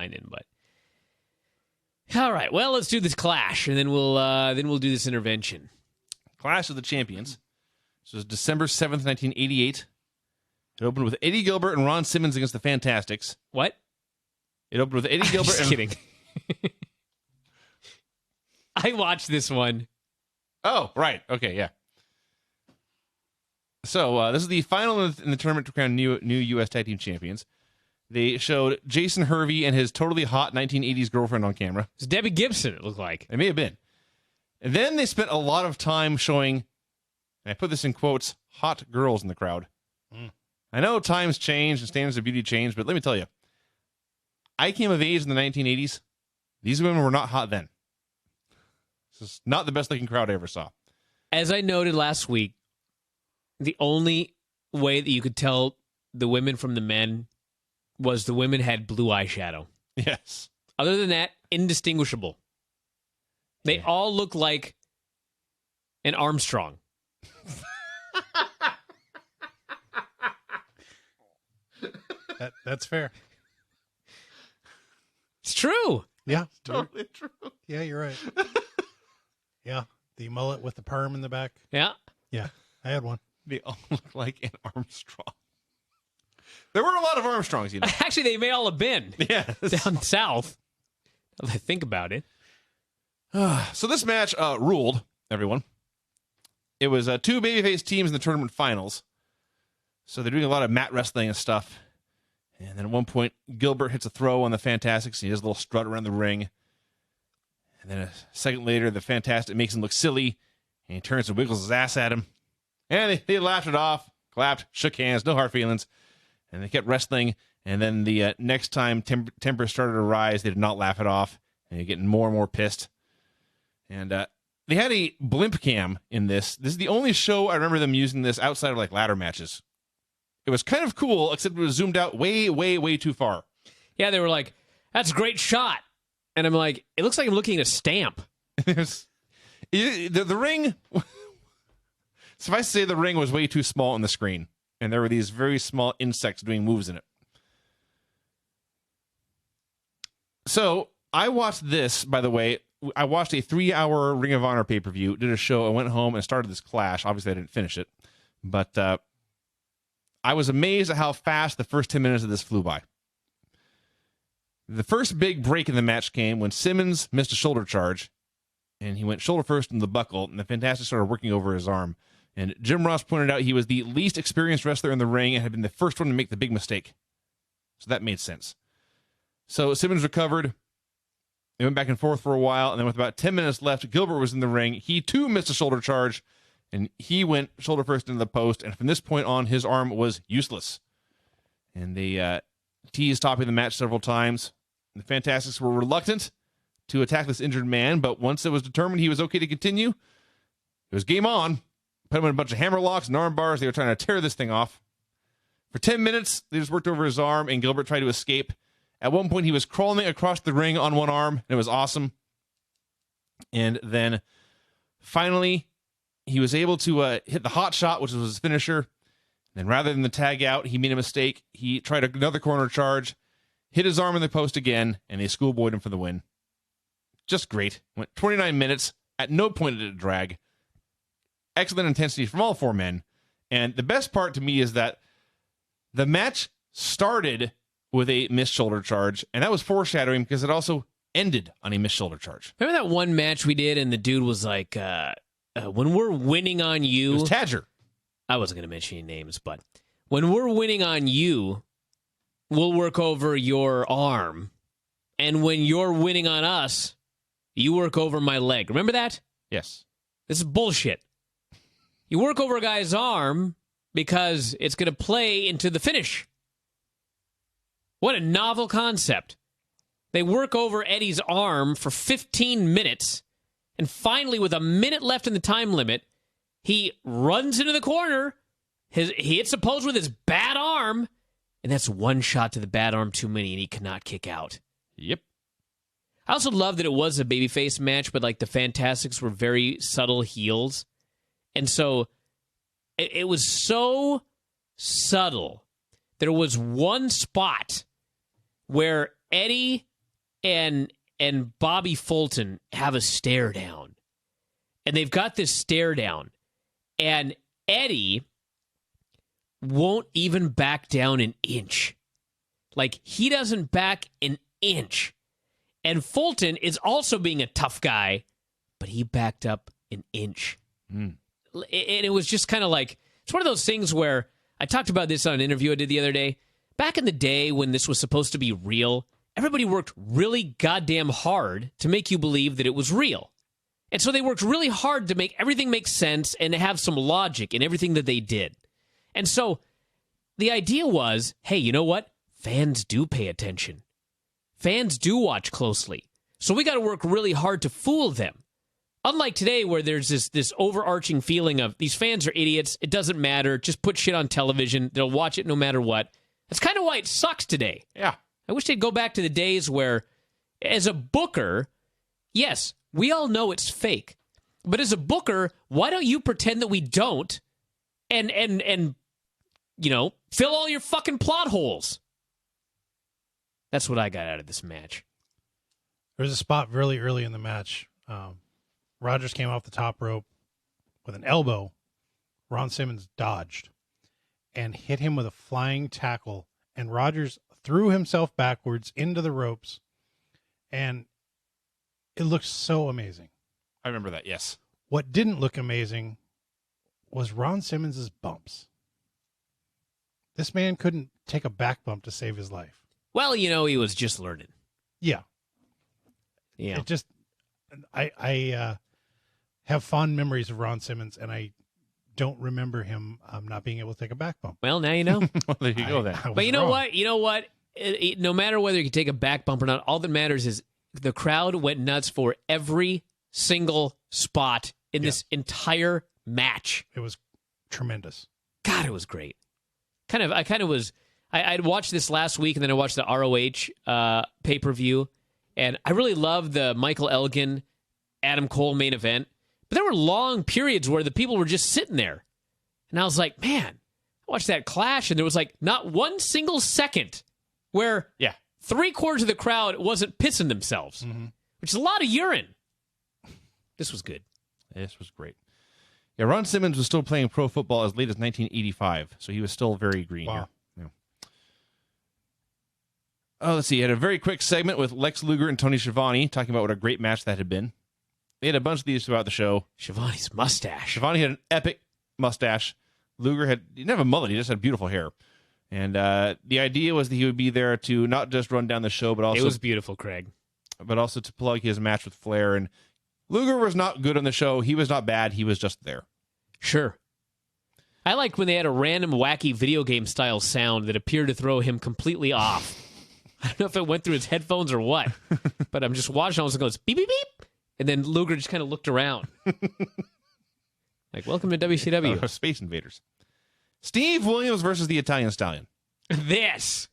whining, but all right. Well, let's do this clash, and then we'll do this intervention. Clash of the Champions. This was December 7th, 1988. It opened with Eddie Gilbert and Ron Simmons against the Fantastics. What? It opened with Eddie Gilbert. Just kidding. I watched this one. Oh, right. Okay, yeah. So this is the final in the tournament to crown new U.S. Tag Team Champions. They showed Jason Hervey and his totally hot 1980s girlfriend on camera. It's Debbie Gibson, it looked like. It may have been. And then they spent a lot of time showing, and I put this in quotes, hot girls in the crowd. I know times change and standards of beauty change, but let me tell you, I came of age in the 1980s. These women were not hot then. This is not the best looking crowd I ever saw. As I noted last week, the only way that you could tell the women from the men was the women had blue eyeshadow. Yes. Other than that, indistinguishable. They all look like an Armstrong. That's fair. It's true. Yeah. It's totally true. Yeah, you're right. Yeah. The mullet with the perm in the back. Yeah. Yeah. I had one. They all look like an Armstrong. There were a lot of Armstrongs, you know. Actually, they may all have been. Yeah. Down south. Now that I think about it. So this match ruled, everyone. It was two babyface teams in the tournament finals. So they're doing a lot of mat wrestling and stuff. And then at one point, Gilbert hits a throw on the Fantastics. He does a little strut around the ring. And then a second later, the Fantastic makes him look silly. And he turns and wiggles his ass at him. And they laughed it off, clapped, shook hands, no hard feelings. And they kept wrestling. And then the next time temper started to rise, they did not laugh it off. And they're getting more and more pissed. And they had a blimp cam in this. This is the only show I remember them using this outside of like ladder matches. It was kind of cool, except it was zoomed out way, way, way too far. Yeah, they were like, that's a great shot. And I'm like, it looks like I'm looking at a stamp. The ring, suffice to say, the ring was way too small on the screen. And there were these very small insects doing moves in it. So I watched this, by the way. I watched a 3-hour Ring of Honor pay-per-view, did a show. I went home and started this clash. Obviously, I didn't finish it. But I was amazed at how fast the first 10 minutes of this flew by. The first big break in the match came when Simmons missed a shoulder charge, and he went shoulder first in the buckle, and the Fantastic started working over his arm. And Jim Ross pointed out he was the least experienced wrestler in the ring and had been the first one to make the big mistake. So that made sense. So Simmons recovered. They went back and forth for a while, and then with about 10 minutes left, Gilbert was in the ring. He, too, missed a shoulder charge, and he went shoulder first into the post, and from this point on, his arm was useless. And they teased topping the match several times. The Fantastics were reluctant to attack this injured man, but once it was determined he was okay to continue, it was game on. Put him in a bunch of hammer locks and arm bars. They were trying to tear this thing off. For 10 minutes, they just worked over his arm, and Gilbert tried to escape. At one point, he was crawling across the ring on one arm, and it was awesome. And then, finally, he was able to hit the hot shot, which was his finisher. Then, rather than the tag out, he made a mistake. He tried another corner charge, hit his arm in the post again, and they schoolboyed him for the win. Just great. Went 29 minutes. At no point did it drag. Excellent intensity from all four men. And the best part to me is that the match started with a missed shoulder charge, and that was foreshadowing because it also ended on a missed shoulder charge. Remember that one match we did, and the dude was like, when we're winning on you... It was Tadger. I wasn't going to mention any names, but when we're winning on you, we'll work over your arm. And when you're winning on us, you work over my leg. Remember that? Yes. This is bullshit. You work over a guy's arm because it's going to play into the finish. What a novel concept. They work over Eddie's arm for 15 minutes, and finally, with a minute left in the time limit, he runs into the corner, he hits a post with his bad arm, and that's one shot to the bad arm too many, and he cannot kick out. Yep. I also love that it was a babyface match, but like the Fantastics were very subtle heels. And so it was so subtle. There was one spot where Eddie and Bobby Fulton have a stare down. And they've got this stare down. And Eddie won't even back down an inch. Like, he doesn't back an inch. And Fulton is also being a tough guy, but he backed up an inch. And it was just kind of like, it's one of those things where I talked about this on an interview I did the other day. Back in the day when this was supposed to be real, everybody worked really goddamn hard to make you believe that it was real. And so they worked really hard to make everything make sense and to have some logic in everything that they did. And so the idea was, hey, you know what? Fans do pay attention. Fans do watch closely. So we got to work really hard to fool them. Unlike today, where there's this overarching feeling of these fans are idiots, it doesn't matter, just put shit on television, they'll watch it no matter what. That's kind of why it sucks today. Yeah. I wish they'd go back to the days where, as a booker, yes, we all know it's fake. But as a booker, why don't you pretend that we don't and you know, fill all your fucking plot holes? That's what I got out of this match. There's a spot really early in the match. Rogers came off the top rope with an elbow. Ron Simmons dodged and hit him with a flying tackle. And Rogers threw himself backwards into the ropes. And it looked so amazing. I remember that, yes. What didn't look amazing was Ron Simmons' bumps. This man couldn't take a back bump to save his life. Well, you know, he was just learning. Yeah. Yeah. It just, I have fond memories of Ron Simmons, and I don't remember him not being able to take a back bump. Well, now you know. Well, there you go then. But you know what? You know what? No matter whether you can take a back bump or not, all that matters is the crowd went nuts for every single spot in this entire match. It was tremendous. God, it was great. I'd watched this last week, and then I watched the ROH pay-per-view, and I really loved the Michael Elgin, Adam Cole main event. But there were long periods where the people were just sitting there. And I was like, man, I watched that clash, and there was like not one single second where 3/4 of the crowd wasn't pissing themselves, which is a lot of urine. This was good. This was great. Yeah, Ron Simmons was still playing pro football as late as 1985, so he was still very green here. Yeah. Oh, let's see. He had a very quick segment with Lex Luger and Tony Schiavone talking about what a great match that had been. They had a bunch of these throughout the show. Schiavone's mustache. Schiavone had an epic mustache. Luger didn't have a mullet. He just had beautiful hair. And the idea was that he would be there to not just run down the show, but also... It was beautiful, Craig. But also to plug his match with Flair. And Luger was not good on the show. He was not bad. He was just there. Sure. I liked when they had a random, wacky video game style sound that appeared to throw him completely off. I don't know if it went through his headphones or what, but I'm just watching. All of a sudden it goes beep, beep, beep. And then Luger just kind of looked around. Like, welcome to WCW. Space Invaders. Steve Williams versus the Italian Stallion. This.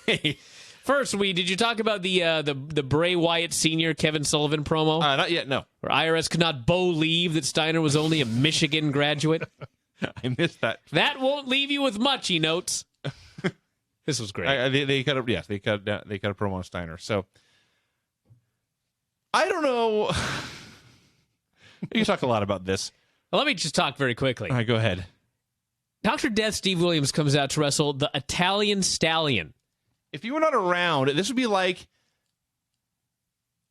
Hey. First, did you talk about the Bray Wyatt Sr. Kevin Sullivan promo? Not yet, no. Where IRS could not believe that Steiner was only a Michigan graduate. I missed that. That won't leave you with much, he notes. This was great. They cut a promo on Steiner. So I don't know. You talk a lot about this. Well, let me just talk very quickly. All right, go ahead. Dr. Death Steve Williams comes out to wrestle the Italian Stallion. If you were not around, this would be like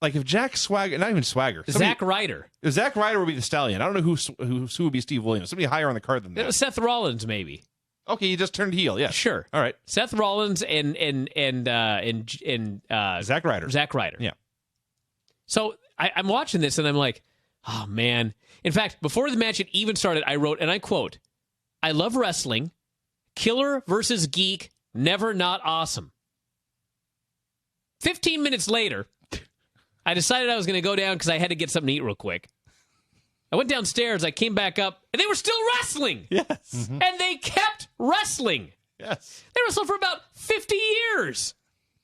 if Jack Swagger, not even Swagger, Zack Ryder. Zack Ryder would be the Stallion. I don't know who would be Steve Williams. Somebody higher on the card than that. Seth Rollins, maybe. Okay, he just turned heel. Yeah, sure. All right, Seth Rollins and Zack Ryder. Zack Ryder. Yeah. So I'm watching this and I'm like, oh man. In fact, before the match had even started, I wrote, and I quote, "I love wrestling. Killer versus geek. Never not awesome." 15 minutes later, I decided I was going to go down because I had to get something to eat real quick. I went downstairs, I came back up, and they were still wrestling. Yes. Mm-hmm. And they kept wrestling. Yes. They wrestled for about 50 years.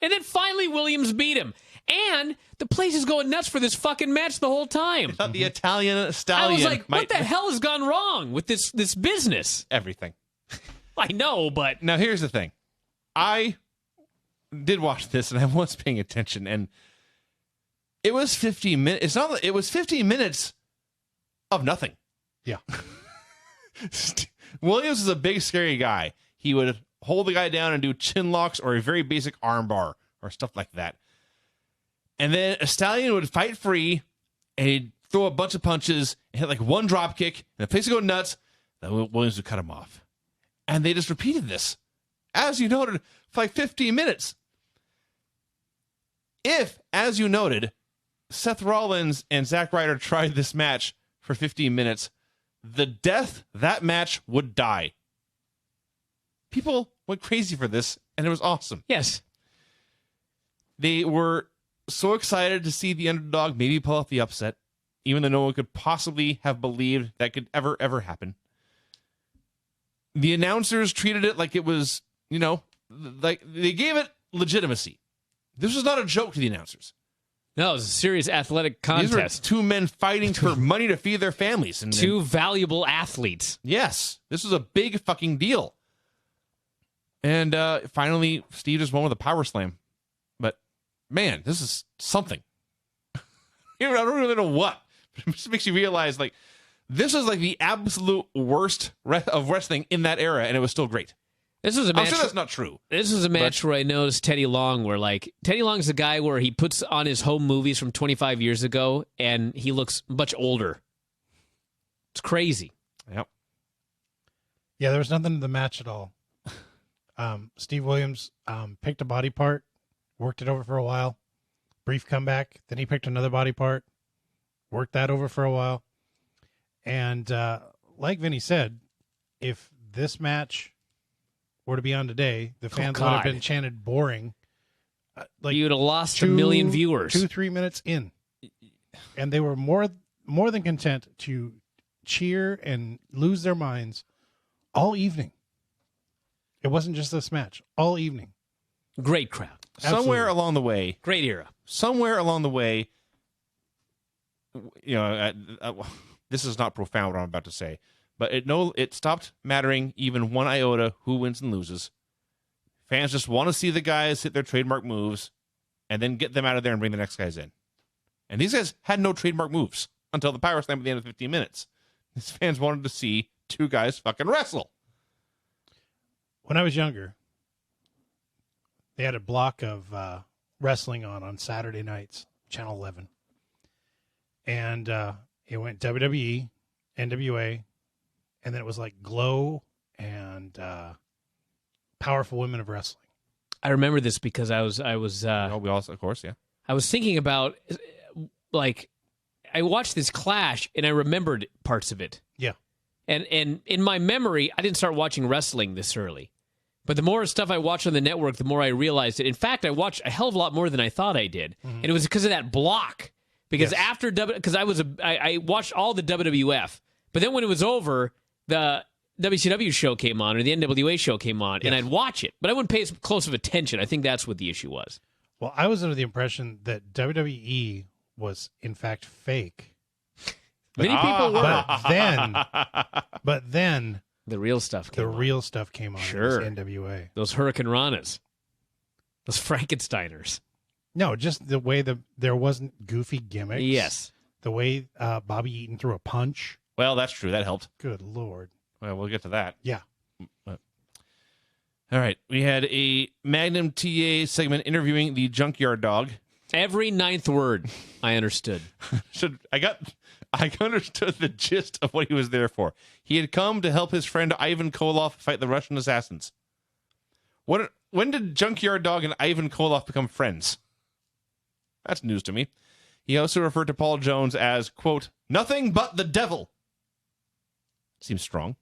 And then finally Williams beat him. And the place is going nuts for this fucking match the whole time. I thought the Italian Stallion. I was like, what the hell has gone wrong with this business? Everything. I know, but... Now, here's the thing. did watch this, and I was paying attention, and it was 15 minutes. It's not. It was 15 minutes of nothing. Yeah. Williams is a big, scary guy. He would hold the guy down and do chin locks or a very basic arm bar or stuff like that. And then a Stallion would fight free, and he'd throw a bunch of punches and hit like one drop kick, and the place would go nuts. Then Williams would cut him off. And they just repeated this, as you noted, for like 15 minutes. If, as you noted, Seth Rollins and Zack Ryder tried this match for 15 minutes, the death that match would die. People went crazy for this, and it was awesome. Yes. They were so excited to see the underdog maybe pull off the upset, even though no one could possibly have believed that could ever happen. The announcers treated it like it was, like they gave it legitimacy. This was not a joke to the announcers. No, it was a serious athletic contest. These were two men fighting for money to feed their families. And two valuable athletes. Yes, this was a big fucking deal. And finally, Steve just won with a power slam. But, man, this is something. I don't really know what. But it just makes you realize, like, this is like the absolute worst of wrestling in that era, and it was still great. This was a match. I'm sure that's not true. This was a match where I noticed Teddy Long, where like Teddy Long's the guy where he puts on his home movies from 25 years ago, and he looks much older. It's crazy. Yep. Yeah, there was nothing to the match at all. Steve Williams picked a body part, worked it over for a while, brief comeback. Then he picked another body part, worked that over for a while. And like Vinny said, if this match were to be on today, the fans would have been chanted boring. Like you would have lost 1 million viewers. 2-3 minutes in. And they were more than content to cheer and lose their minds all evening. It wasn't just this match. All evening. Great crowd. Somewhere along the way. Great era. Somewhere along the way, this is not profound what I'm about to say, but it stopped mattering even one iota who wins and loses. Fans just want to see the guys hit their trademark moves and then get them out of there and bring the next guys in. And these guys had no trademark moves until the power slam at the end of 15 minutes. These fans wanted to see two guys fucking wrestle. When I was younger, they had a block of wrestling on Saturday nights, Channel 11. And it went WWE, NWA, and then it was like Glow and Powerful Women of Wrestling. I remember this because I was We also, of course, yeah. I was thinking about, like, I watched this clash and I remembered parts of it. Yeah. And in my memory, I didn't start watching wrestling this early. But the more stuff I watched on the network, the more I realized it. In fact, I watched a hell of a lot more than I thought I did. Mm-hmm. And it was because of that block. Because because I watched all the WWF. But then when it was over, the WCW show came on or the NWA show came on, and I'd watch it. But I wouldn't pay as close of attention. I think that's what the issue was. Well, I was under the impression that WWE was, in fact, fake. Many people were. But then the real stuff came on. Real stuff came on. Sure. It was NWA. Those Hurricane Ranas. Those Frankensteiners. No, just the way there wasn't goofy gimmicks. Yes. The way Bobby Eaton threw a punch. Well, that's true. That helped. Good Lord. Well, we'll get to that. Yeah. All right. We had a Magnum TA segment interviewing the Junkyard Dog. Every ninth word I understood. I understood the gist of what he was there for. He had come to help his friend Ivan Koloff fight the Russian assassins. When did Junkyard Dog and Ivan Koloff become friends? That's news to me. He also referred to Paul Jones as, quote, nothing but the devil. Seems strong.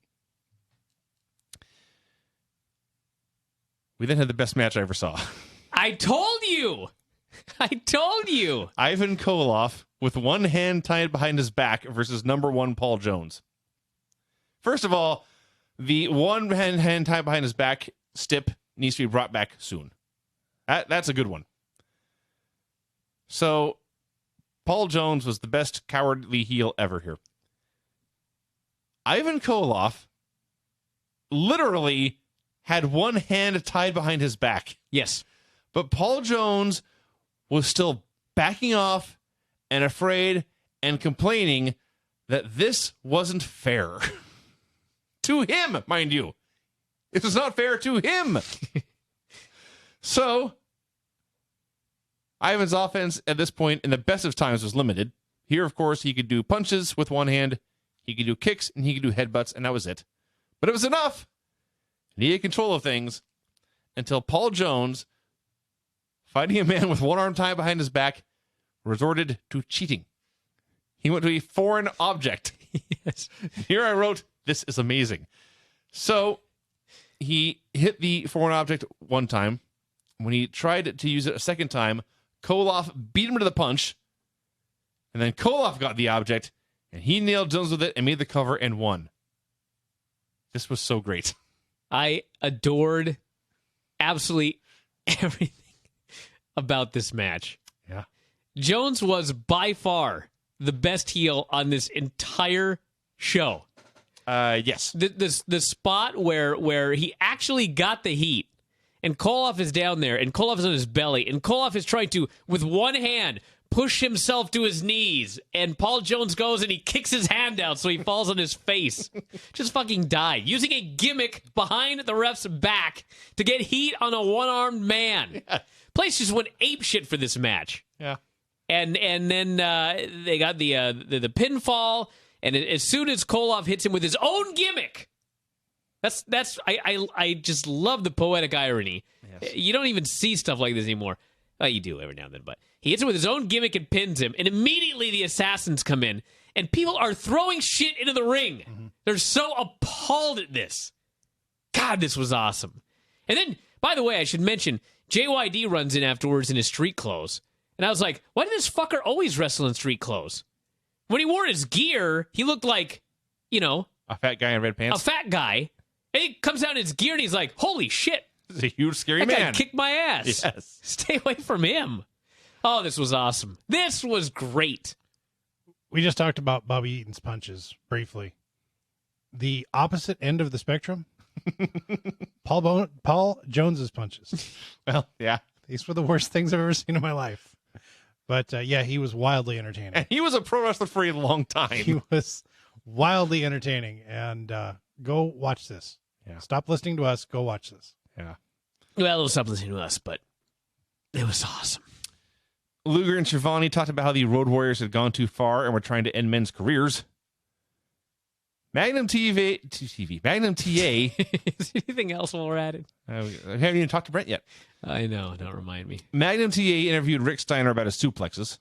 We then had the best match I ever saw. I told you. Ivan Koloff with one hand tied behind his back versus number one Paul Jones. First of all, the one hand tied behind his back stip needs to be brought back soon. That's a good one. So, Paul Jones was the best cowardly heel ever here. Ivan Koloff literally had one hand tied behind his back. Yes. But Paul Jones was still backing off and afraid and complaining that this wasn't fair. To him, mind you. It was not fair to him. So, Ivan's offense at this point, in the best of times, was limited. Here, of course, he could do punches with one hand, he could do kicks, and he could do headbutts, and that was it. But it was enough. And he had control of things until Paul Jones, fighting a man with one arm tied behind his back, resorted to cheating. He went to a foreign object. Yes. Here I wrote, this is amazing. So he hit the foreign object one time. When he tried to use it a second time, Koloff beat him to the punch. And then Koloff got the object, and he nailed Jones with it and made the cover and won. This was so great. I adored absolutely everything about this match. Yeah. Jones was by far the best heel on this entire show. Yes. The spot where he actually got the heat, and Koloff is down there, and Koloff is on his belly, and Koloff is trying to, with one hand, push himself to his knees, and Paul Jones goes and he kicks his hand out so he falls on his face. Just fucking died. Using a gimmick behind the ref's back to get heat on a one-armed man. Yeah. Place just went apeshit for this match. Yeah. And then they got the pinfall, and as soon as Koloff hits him with his own gimmick, I just love the poetic irony. Yes. You don't even see stuff like this anymore. Well, you do every now and then, but he hits him with his own gimmick and pins him, and immediately the assassins come in, and people are throwing shit into the ring. Mm-hmm. They're so appalled at this. God, this was awesome. And then, by the way, I should mention, JYD runs in afterwards in his street clothes. And I was like, why did this fucker always wrestle in street clothes? When he wore his gear, he looked like, a fat guy in red pants. A fat guy. And he comes out in his gear and he's like, holy shit. This is a huge, scary that man. Guy kicked my ass. Yes. Stay away from him. Oh, this was awesome. This was great. We just talked about Bobby Eaton's punches briefly. The opposite end of the spectrum, Paul Jones's punches. Well, yeah. These were the worst things I've ever seen in my life. But, yeah, he was wildly entertaining. And he was a pro wrestler for a long time. He was wildly entertaining. And go watch this. Yeah. Stop listening to us. Go watch this. Yeah. Well, it'll stop listening to us, but it was awesome. Luger and Schiavone talked about how the Road Warriors had gone too far and were trying to end men's careers. Magnum TA. Is there anything else while we're at it? I haven't even talked to Brent yet. I know. Don't remind me. Magnum TA interviewed Rick Steiner about his suplexes.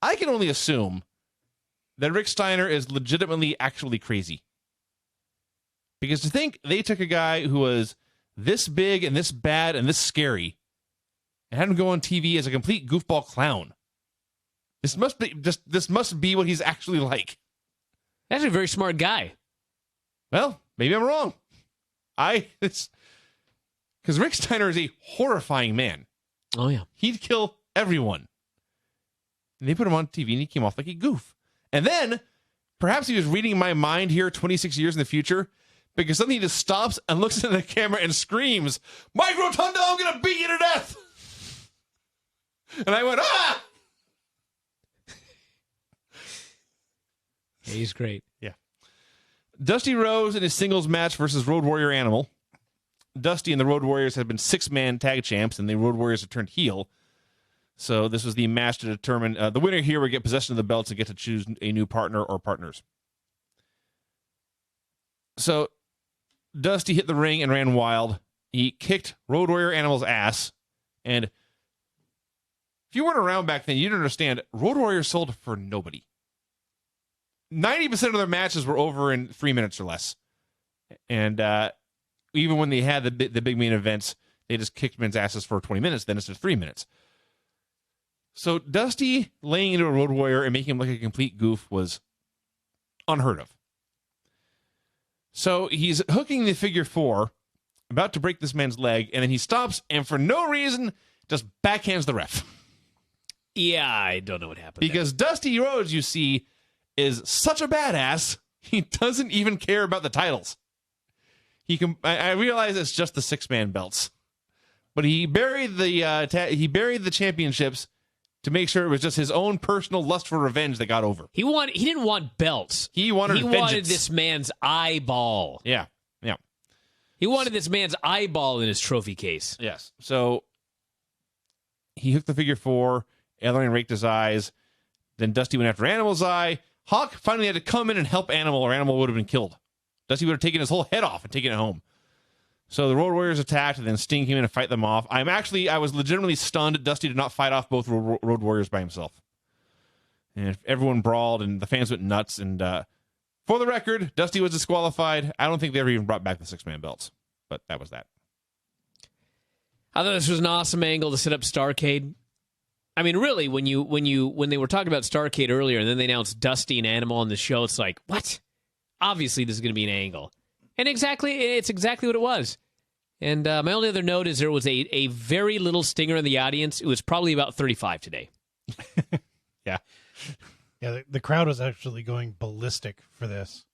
I can only assume that Rick Steiner is legitimately actually crazy. Because to think they took a guy who was this big and this bad and this scary and had him go on TV as a complete goofball clown. This must be what he's actually like. That's a very smart guy. Well, maybe I'm wrong. Because Rick Steiner is a horrifying man. Oh, yeah. He'd kill everyone. And they put him on TV and he came off like a goof. And then, perhaps he was reading my mind here 26 years in the future, because suddenly he just stops and looks into the camera and screams, "Mike Rotunda, I'm going to beat you to death!" And I went, ah! Yeah, he's great. Yeah. Dusty Rhodes in his singles match versus Road Warrior Animal. Dusty and the Road Warriors have been 6-man tag champs, and the Road Warriors have turned heel. So this was the match to determine the winner here would get possession of the belts and get to choose a new partner or partners. So Dusty hit the ring and ran wild. He kicked Road Warrior Animal's ass. And if you weren't around back then, you'd understand Road Warriors sold for nobody. 90% of their matches were over in 3 minutes or less. And even when they had the big main events, they just kicked men's asses for 20 minutes. Then it's just 3 minutes. So Dusty laying into a Road Warrior and making him look like a complete goof was unheard of. So he's hooking the figure 4, about to break this man's leg, and then he stops and for no reason just backhands the ref. Yeah, I don't know what happened. Because there. Dusty Rhodes, you see, is such a badass, he doesn't even care about the titles. I realize it's just the 6-man belts. but he buried the championships to make sure it was just his own personal lust for revenge that got over. He didn't want belts. He wanted this man's eyeball. Yeah. He wanted this man's eyeball in his trophy case. Yes. So he hooked the figure 4. Ellering raked his eyes. Then Dusty went after Animal's eye. Hawk finally had to come in and help Animal, or Animal would have been killed. Dusty would have taken his whole head off and taken it home. So the Road Warriors attacked, and then Sting came in and fight them off. I was legitimately stunned Dusty did not fight off both Road Warriors by himself. And everyone brawled, and the fans went nuts. And for the record, Dusty was disqualified. I don't think they ever even brought back the 6-man belts. But that was that. I thought this was an awesome angle to set up Starrcade. I mean, really, when they were talking about Starrcade earlier, and then they announced Dusty and Animal on the show, it's like, what? Obviously, this is going to be an angle, and it's exactly what it was. And my only other note is there was a very little stinger in the audience. It was probably about 35 today. Yeah. Yeah, the crowd was actually going ballistic for this.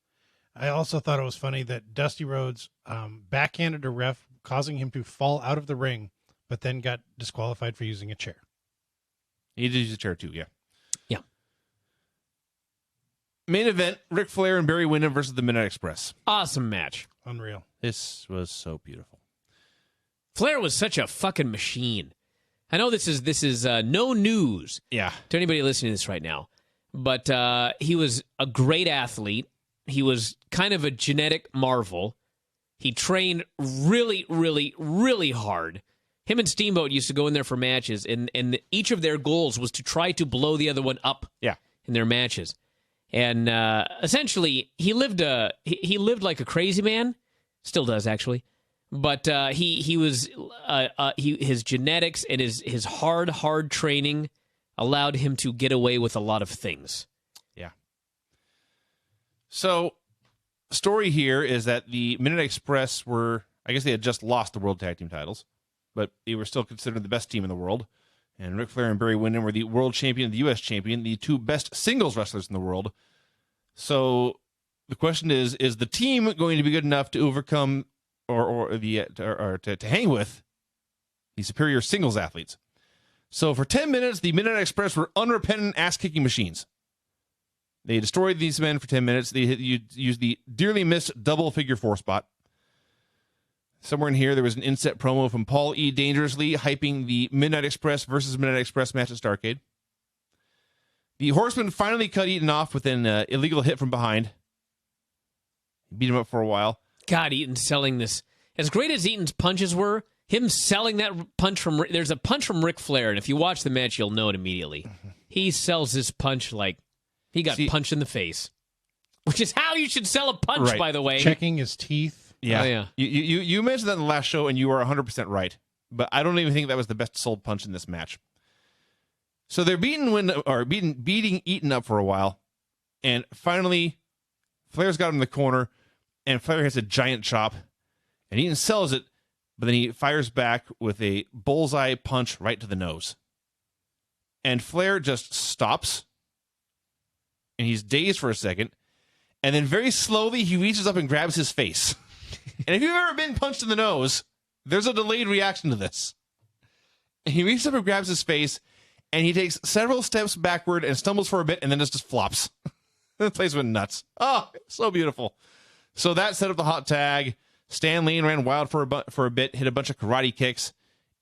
I also thought it was funny that Dusty Rhodes backhanded a ref, causing him to fall out of the ring, but then got disqualified for using a chair. He did use a chair too, yeah. Yeah. Main event, Ric Flair and Barry Windham versus the Midnight Express. Awesome match. Unreal. This was so beautiful. Flair was such a fucking machine. I know this is no news to anybody listening to this right now, but he was a great athlete. He was kind of a genetic marvel. He trained really, really, really hard. Him and Steamboat used to go in there for matches, and each of their goals was to try to blow the other one up in their matches. And essentially, he lived like a crazy man. Still does, actually. But his genetics and his hard training allowed him to get away with a lot of things. Yeah. So, story here is that the Midnight Express I guess they had just lost the World Tag Team titles, but they were still considered the best team in the world. And Ric Flair and Barry Windham were the world champion and the U.S. champion, the two best singles wrestlers in the world. So the question is the team going to be good enough to overcome to hang with the superior singles athletes? So for 10 minutes, the Midnight Express were unrepentant ass-kicking machines. They destroyed these men for 10 minutes. They used the dearly missed double figure 4 spot. Somewhere in here, there was an inset promo from Paul E. Dangerously hyping the Midnight Express versus Midnight Express match at Starrcade. The Horsemen finally cut Eaton off with an illegal hit from behind. Beat him up for a while. God, Eaton selling this. As great as Eaton's punches were, him selling that punch there's a punch from Ric Flair, and if you watch the match, you'll know it immediately. He sells this punch like he got punched in the face, which is how you should sell a punch, by the way. Checking his teeth. Yeah. Oh, yeah. You mentioned that in the last show, and you were 100% right. But I don't even think that was the best sold punch in this match. So they're beating Eaton up for a while, and finally, Flair's got him in the corner, and Flair hits a giant chop, and Eaton sells it, but then he fires back with a bullseye punch right to the nose. And Flair just stops, and he's dazed for a second, and then very slowly he reaches up and grabs his face. And if you've ever been punched in the nose, there's a delayed reaction to this. And he reaches up and grabs his face, and he takes several steps backward and stumbles for a bit, and then just flops. The place went nuts. Oh, so beautiful. So that set up the hot tag. Stan Lane ran wild for a bit, hit a bunch of karate kicks.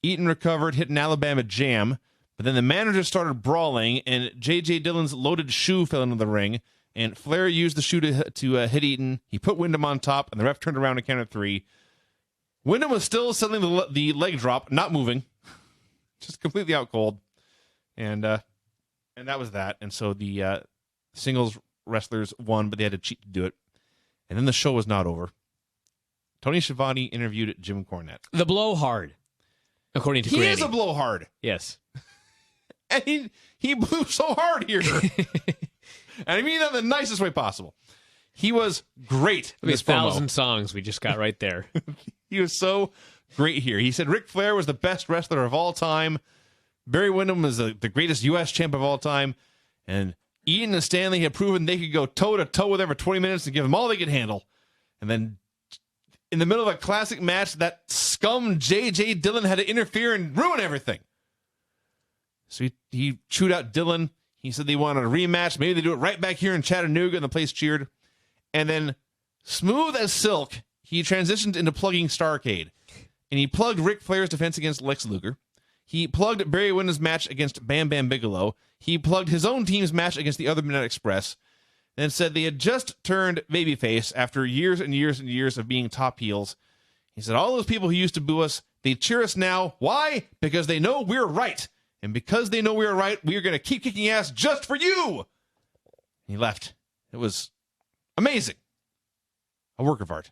Eaton recovered, hit an Alabama jam. But then the manager started brawling, and J.J. Dillon's loaded shoe fell into the ring. And Flair used the shoe to hit Eaton. He put Windham on top, and the ref turned around and counted 3. Windham was still selling the leg drop, not moving, just completely out cold. And that was that. And so the singles wrestlers won, but they had to cheat to do it. And then the show was not over. Tony Schiavone interviewed Jim Cornette. The blowhard, according to Granny. He is a blowhard. Yes. And he blew so hard here. And I mean that in the nicest way possible. He was great in this promo. 1,000 songs we just got right there. He was so great here. He said Ric Flair was the best wrestler of all time. Barry Windham was the greatest U.S. champ of all time. And Eaton and Stanley had proven they could go toe-to-toe with him for 20 minutes and give them all they could handle. And then in the middle of a classic match, that scum J.J. Dillon had to interfere and ruin everything. So he chewed out Dillon. He said they wanted a rematch. Maybe they do it right back here in Chattanooga, and the place cheered. And then, smooth as silk, he transitioned into plugging Starrcade. And he plugged Ric Flair's defense against Lex Luger. He plugged Barry Windham's match against Bam Bam Bigelow. He plugged his own team's match against the other Midnight Express. Then said they had just turned babyface after years and years and years of being top heels. He said, all those people who used to boo us, they cheer us now. Why? Because they know we're right. And because they know we're right, we're going to keep kicking ass just for you. He left. It was amazing. A work of art.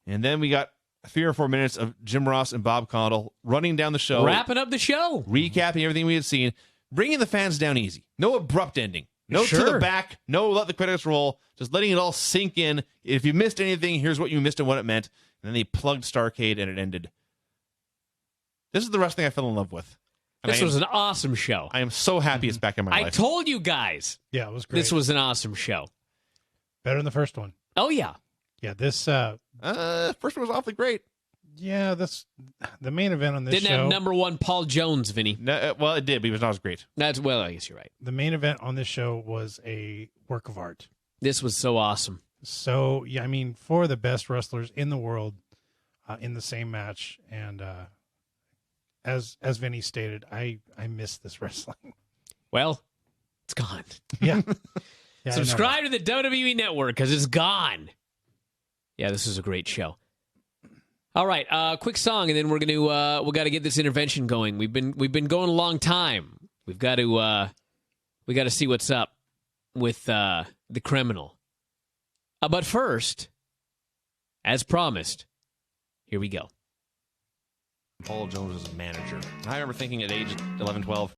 And then we got 3 or 4 minutes of Jim Ross and Bob Condell running down the show. Wrapping up the show. Recapping everything we had seen. Bringing the fans down easy. No abrupt ending. No Sure. to the back. No let the credits roll. Just letting it all sink in. If you missed anything, here's what you missed and what it meant. And then they plugged Starrcade and it ended. This is the wrestling I fell in love with. And This was an awesome show. I am so happy it's back in my I life. told you guys Yeah, it was great. this was an awesome show. Better than the first one. Oh, yeah. Yeah, this First one was awfully great. the main event on this Didn't show. have number 1 Paul Jones, Vinny. No, well, it did, but it was not as great. Well, I guess you're right. The main event on this show was a work of art. This was so awesome. So, yeah, I mean, 4 of the best wrestlers in the world in the same match. And as Vinny stated, I miss this wrestling. Well, it's gone. Yeah. Yeah, I know. Subscribe to the WWE Network because it's gone. Yeah, this is a great show. All right, quick song, and then we got to get this intervention going. We've been going a long time. We got to see what's up with the criminal. But first, as promised, here we go. Paul Jones was a manager. I remember thinking at age 11, 12,